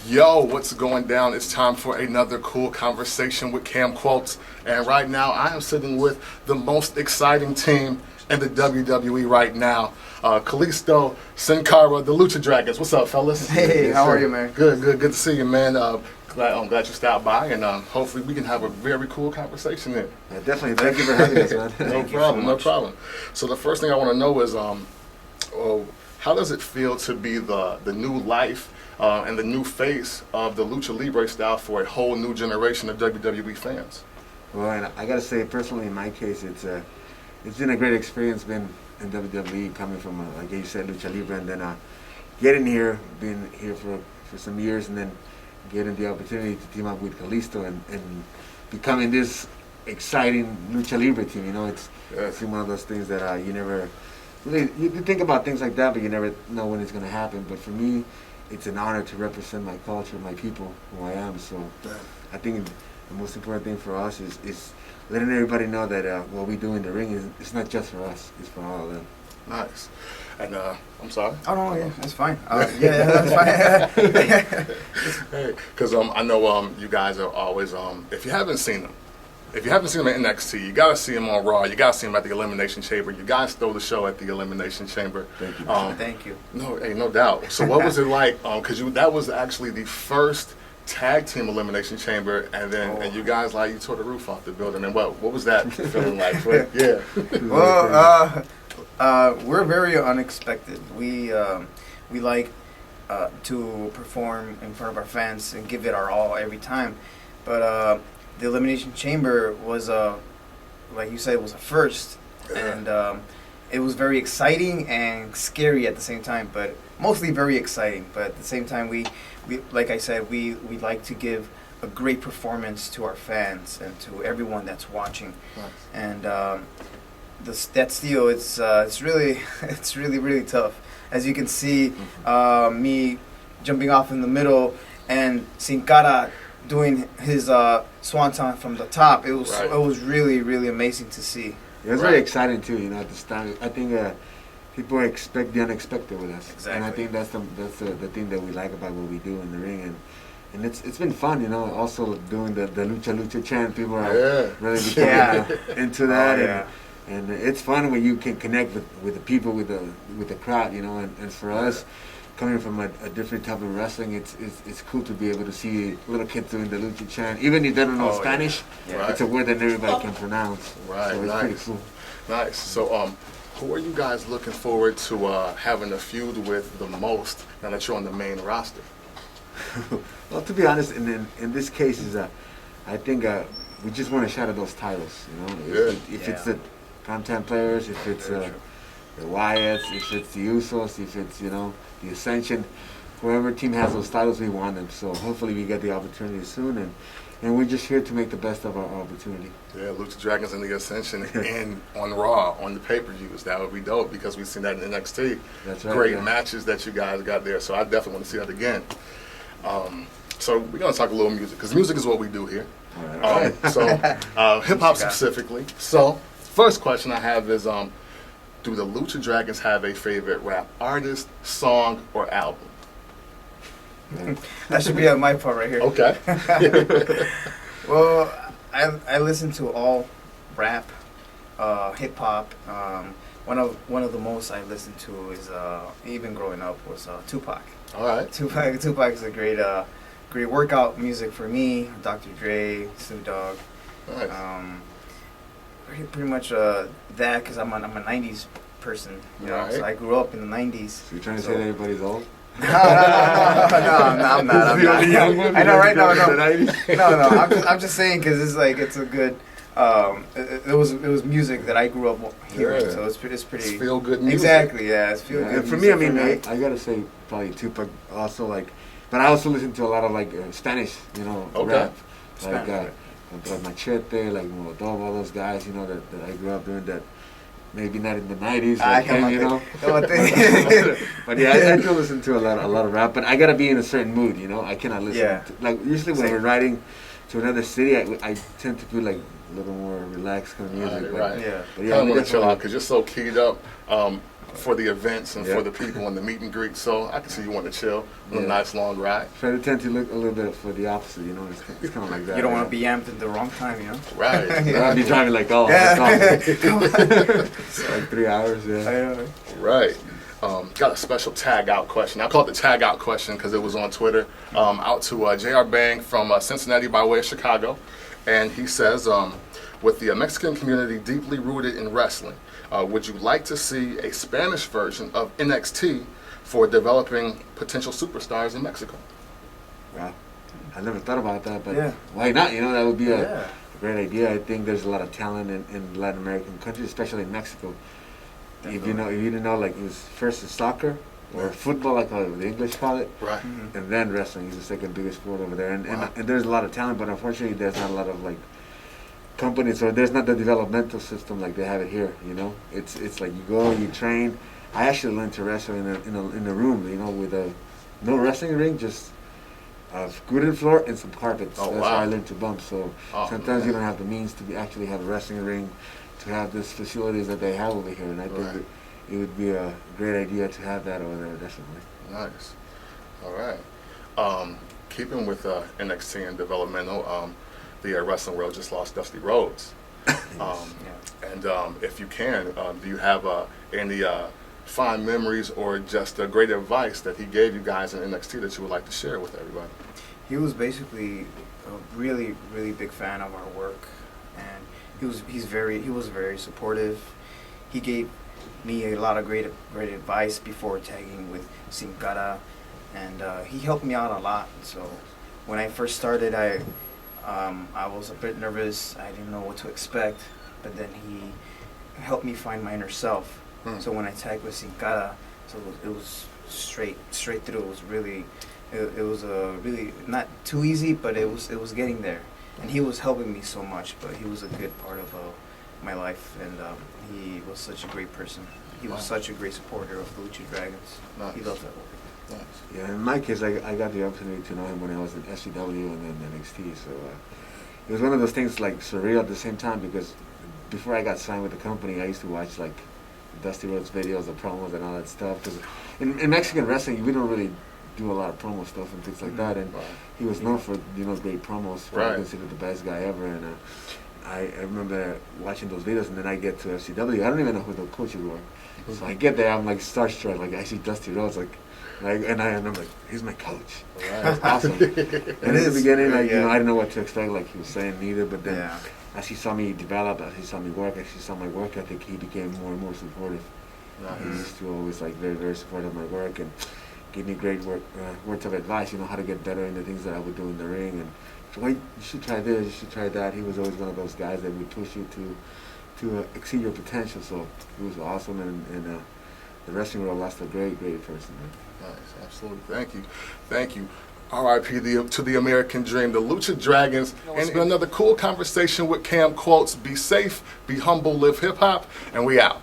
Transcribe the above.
Yo, what's going down? It's time for another cool conversation with Cam Quotes. And right now, I am sitting with the most exciting team in the WWE right now. Kalisto, Sin Cara, the Lucha Dragons. What's up, fellas? Hey, how are you, man? Good to see you, man. I'm glad you stopped by, and hopefully we can have a very cool conversation here. Yeah, definitely. Thank you for having us, man. No problem. So the first thing I want to know is, how does it feel to be the new life and the new face of the Lucha Libre style for a whole new generation of WWE fans? Well, and I gotta say, personally, in my case, it's been a great experience being in WWE, coming from, like you said, Lucha Libre, and then getting here, being here for some years, and then getting the opportunity to team up with Kalisto and becoming this exciting Lucha Libre team. You know, it's one of those things that you never really, you think about things like that, but you never know when it's going to happen. But for me, it's an honor to represent my culture, my people, who I am. So I think the most important thing for us is letting everybody know that what we do in the ring it's not just for us, it's for all of them. Nice. And I'm sorry. Oh no, yeah, that's fine. Yeah, that's fine. Hey, because I know you guys are always if you haven't seen them at NXT, you gotta see them on Raw. You gotta see them at the Elimination Chamber. You guys stole the show at the Elimination Chamber. Thank you. Thank you. No doubt. So what was it like? Because that was actually the first tag team Elimination Chamber, and then and you guys you tore the roof off the building. And what was that feeling like? Yeah. Well, we're very unexpected. We like to perform in front of our fans and give it our all every time, but the Elimination Chamber was like you said, was a first, and it was very exciting and scary at the same time, but mostly very exciting. But at the same time, we like I said, we like to give a great performance to our fans and to everyone that's watching. Nice. And that steel, it's really tough. As you can see, me jumping off in the middle and Sin Cara doing his swanton from the top. It was really amazing to see. It was very exciting too. You know, at this time, I think people expect the unexpected with us, Exactly. and I think that's the thing that we like about what we do in the ring, and it's been fun. You know, also doing the lucha chant. People are really becoming into that, and it's fun when you can connect with the people, with the crowd. You know, and for us, coming from a different type of wrestling, it's cool to be able to see little kids doing the lucha chant, even if they don't know Spanish. Yeah. It's a word that everybody can pronounce. Right. So it's Nice. pretty cool. Nice. So who are you guys looking forward to having a feud with the most now that you're on the main roster? Well, to be honest, in this case, I think we just want to shadow those titles. You know, if it's the content players, if it's the Wyatts, if it's the Usos, if it's the Ascension, whoever team has those titles, we want them. So hopefully we get the opportunity soon, and we're just here to make the best of our opportunity. Yeah, Lucha Dragons and the Ascension and on Raw, on the pay-per-views. That would be dope because we've seen that in NXT. That's right. Great matches that you guys got there. So I definitely want to see that again. So we're going to talk a little music because music is what we do here. All right. So hip-hop specifically. So first question I have is, do the Lucha Dragons have a favorite rap artist, song, or album? That should be on my part right here. Okay. Well, I listen to all rap, hip hop. One of the most I listened to is even growing up was Tupac. All right. Tupac is a great workout music for me. Dr. Dre, Snoop Dogg. Nice. Pretty much that because I'm a '90s person. You know, so I grew up in the '90s. So you're trying to say that everybody's old? No, I'm not. I know, right? No. I'm just saying because it's a good. It was music that I grew up hearing, so it's pretty. It's feel good music. Exactly, yeah, it's feel good. And for me, I mean, I gotta say probably Tupac also but I also listen to a lot of Spanish, rap, like Machete, like Molotov, all those guys, that I grew up doing that. Maybe not in the '90s, but yeah, I do listen to a lot of rap. But I gotta be in a certain mood, I cannot listen to, usually when we're riding to another city, I tend to do a little more relaxed kind of music. Right. But I don't want to chill out because you're so keyed up. for the events and Yeah. for the people and the meet and greet. So I can see you want to chill on a Yeah. nice long ride. Try to tend to look a little bit for the opposite, you know. It's kind of like that. You don't want to be amped at the wrong time, you know? Right. I'll be driving like, oh, Yeah. come on. It's like 3 hours, yeah. Right. Got a special tag out question. I call it the tag out question because it was on Twitter. Out to J.R. Bang from Cincinnati by way of Chicago. And he says, with the Mexican community deeply rooted in wrestling, would you like to see a Spanish version of NXT for developing potential superstars in Mexico? Wow. I never thought about that, but Yeah. why not? You know, that would be a Yeah. great idea. I think there's a lot of talent in Latin American countries, especially in Mexico. If you didn't know, like it was first in soccer or football, like how the English call it, Right. and then wrestling is the second biggest sport over there. And, Wow. and there's a lot of talent, but unfortunately, there's not a lot of like companies, or there's not the developmental system like they have it here. You know, it's like you go, you train. I actually learned to wrestle in a room, you know, with no wrestling ring, just a wooden floor and some carpets. Oh, That's wow. how I learned to bump. So Oh, sometimes man. you don't have the means to actually have a wrestling ring, to have these facilities that they have over here, and I think Right. that it would be a great idea to have that over there, definitely. Nice. All right. Keeping with NXT and developmental, the wrestling world just lost Dusty Rhodes. And if you can, do you have any fond memories or just great advice that he gave you guys in NXT that you would like to share with everybody? He was basically a really, really big fan of our work, and he was very supportive. He gave me a lot of great advice before tagging with Sin Cara, and he helped me out a lot. So when I first started, I was a bit nervous. I didn't know what to expect, but then he helped me find my inner self. So when I tagged with Sin Cara, so it was straight through. It was really. It was really not too easy, but it was getting there, and he was helping me so much. But he was a good part of my life, and he was such a great person. He was such a great supporter of the Lucha Dragons. Nice. He loved that work. Nice. Yeah, in my case, I got the opportunity to know him when I was in SCW and then NXT. So it was one of those things like surreal at the same time, because before I got signed with the company, I used to watch like Dusty Rhodes videos, the promos, and all that stuff. Because in Mexican wrestling, we don't really do a lot of promo stuff and things like that. And Right. he was known for great promos. Right. Considered the best guy ever. And I remember watching those videos, and then I get to FCW. I don't even know who the coaches were. So I get there, I'm like starstruck. Like I see Dusty Rhodes, and I'm like, he's my coach. Right. That's awesome. And in the is, beginning, like, yeah. I didn't know what to expect, like he was saying either. But then, Yeah. as he saw me develop, as he saw me work, as he saw my work ethic, he became more and more supportive. He Nice. used to always like very, very supportive of my work and give me great words of advice. You know, how to get better in the things that I would do in the ring. And so, wait, you should try this, you should try that. He was always one of those guys that would push you to exceed your potential. So he was awesome, and the wrestling world lost a great, great person. Man. Nice, absolutely. Thank you. R.I.P. to the American Dream, the Lucha Dragons. And it's been another cool conversation with Cam Quotes. Be safe, be humble, live hip hop, and we out.